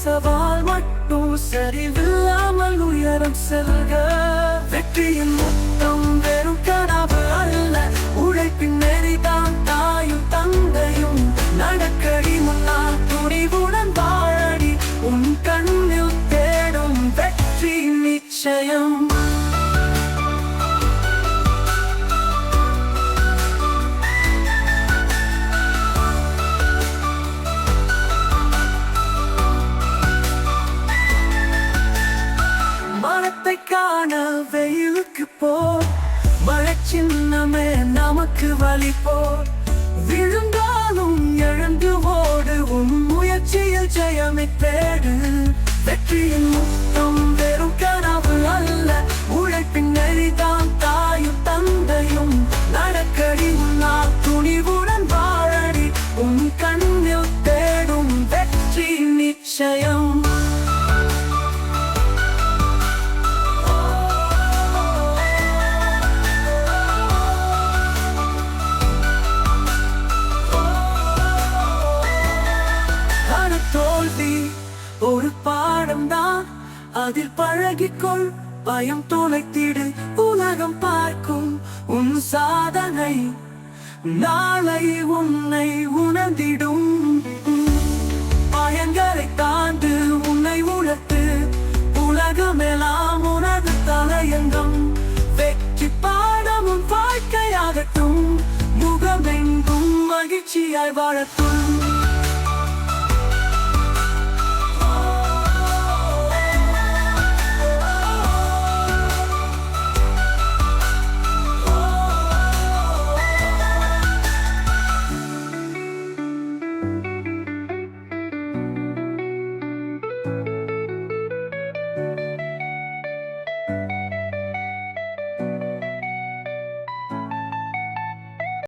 சவால் மட்டும் சரிவில்லாமல் உயரம் செல்க. வெற்றியின் முத்தம் வெறும் கனவு அல்ல, உழைப்பின் நெறிதான் தாயும் தந்தையும். நடக்கடி முன்னால் துணிவுடன் வாழடி, உன் கண்ணில் தேடும் வெற்றி நிச்சயம். மரத்தை காண வெயிலுக்கு போர், மழை சின்னமே நமக்கு வழி போர். விழுந்தாலும் எழுந்து ஓடு, உன் முயற்சியில் ஜெயமை தேடு. வெற்றியின் முத்தம் வெறும் கனவு அல்ல, உழைப்பின் நெறிதான் தாயும் தந்தையும். நடக்கடி முன்னால் துணிவுடன் வாழடி, உன் கண்ணில் தேடும் வெற்றி நிச்சயம். தோல்வி ஒரு பாடம்தான், அதில் பழகிக்கொள், பயம் தொலைத்திடு. உலகம் பார்க்கும் உன் சாதனை, நாளை உன்னை உணர்ந்திடும். பயங்களை தாண்டு உன்னை உணர்த்து, உலகமெல்லாம் உனது தலையங்கம். வெற்றி பாடமும் வாழ்க்கையாகட்டும், முகமெங்கும் மகிழ்ச்சியாய் வாழட்டும்.